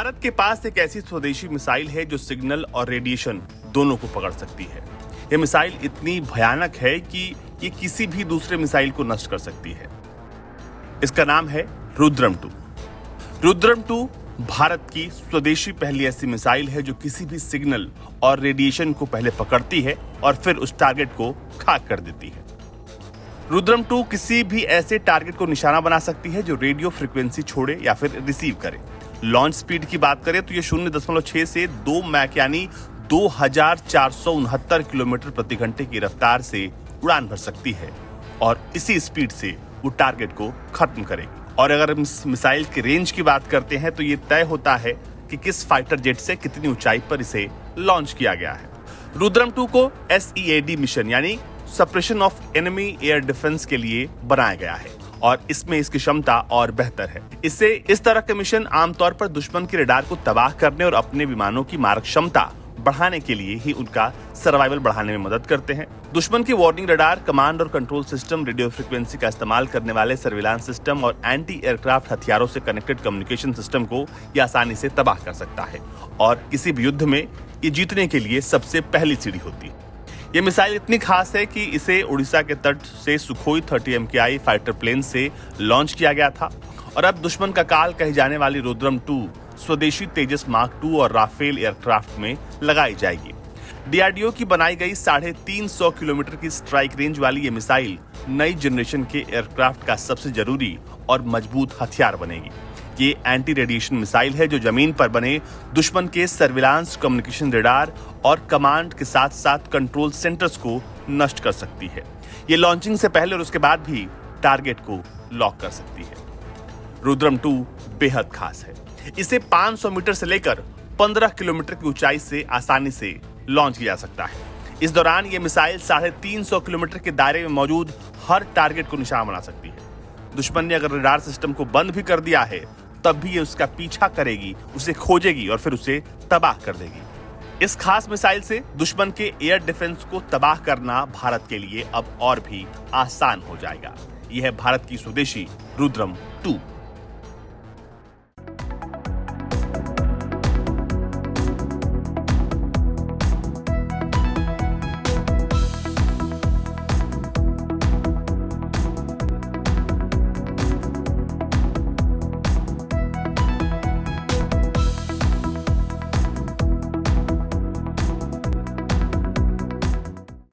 भारत के पास एक ऐसी स्वदेशी मिसाइल है जो सिग्नल और रेडिएशन दोनों को पकड़ सकती है। यह मिसाइल इतनी भयानक है कि ये किसी भी दूसरे मिसाइल को नष्ट कर सकती है। इसका नाम है रुद्रम 2। रुद्रम 2 भारत की स्वदेशी पहली ऐसी मिसाइल है जो किसी भी सिग्नल और रेडिएशन को पहले पकड़ती है और फिर उस टारगेट को खाक कर देती है। रुद्रम 2 किसी भी ऐसे टारगेट को निशाना बना सकती है जो रेडियो फ्रीक्वेंसी छोड़े या फिर रिसीव करे। लॉन्च स्पीड की बात करें तो ये 0.6 से 2 मैक यानी 2469 किलोमीटर प्रति घंटे की रफ्तार से उड़ान भर सकती है और इसी स्पीड से वो टारगेट को खत्म करेगी। और अगर हम इस मिसाइल के रेंज की बात करते हैं तो ये तय होता है कि किस फाइटर जेट से कितनी ऊंचाई पर इसे लॉन्च किया गया है। रुद्रम 2 को SEAD मिशन यानी suppression of enemy air defence के लिए बनाया गया है और इसमें इसकी क्षमता और बेहतर है। इससे इस तरह के मिशन आमतौर पर दुश्मन के रडार को तबाह करने और अपने विमानों की मारक क्षमता बढ़ाने के लिए ही उनका सर्वाइवल बढ़ाने में मदद करते हैं। दुश्मन की वार्निंग रडार, कमांड और कंट्रोल सिस्टम, रेडियो फ्रीक्वेंसी का इस्तेमाल करने वाले सर्विलांस सिस्टम और एंटी एयरक्राफ्ट हथियारों से कनेक्टेड कम्युनिकेशन सिस्टम को ये आसानी से तबाह कर सकता है और किसी भी युद्ध में ये जीतने के लिए सबसे पहली सीढ़ी होती है। ये मिसाइल इतनी खास है कि इसे उड़ीसा के तट से सुखोई 30 MKI फाइटर प्लेन से लॉन्च किया गया था और अब दुश्मन का काल कही जाने वाली रुद्रम 2 स्वदेशी तेजस मार्क 2 और राफेल एयरक्राफ्ट में लगाई जाएगी। DRDO की बनाई गई 350 किलोमीटर की स्ट्राइक रेंज वाली ये मिसाइल नई जनरेशन के एयरक्राफ्ट का सबसे जरूरी और मजबूत हथियार बनेगी। ये एंटी रेडिएशन मिसाइल है जो जमीन पर बने दुश्मन के सर्विलांस, कम्युनिकेशन रडार और कमांड के साथ साथ कंट्रोल सेंटर्स को नष्ट कर सकती है। ये लॉन्चिंग से पहले और उसके बाद भी टारगेट को लॉक कर सकती है। रुद्रम 2 बेहद खास है। इसे 500 मीटर से लेकर 15 किलोमीटर की ऊंचाई से आसानी से लॉन्च किया जा सकता है। इस दौरान ये मिसाइल 350 किलोमीटर के दायरे में मौजूद हर टारगेट को निशाना बना सकती है। दुश्मन ने अगर रडार सिस्टम को बंद भी कर दिया है तब भी ये उसका पीछा करेगी, उसे खोजेगी और फिर उसे तबाह कर देगी। इस खास मिसाइल से दुश्मन के एयर डिफेंस को तबाह करना भारत के लिए अब और भी आसान हो जाएगा। यह है भारत की स्वदेशी रुद्रम 2।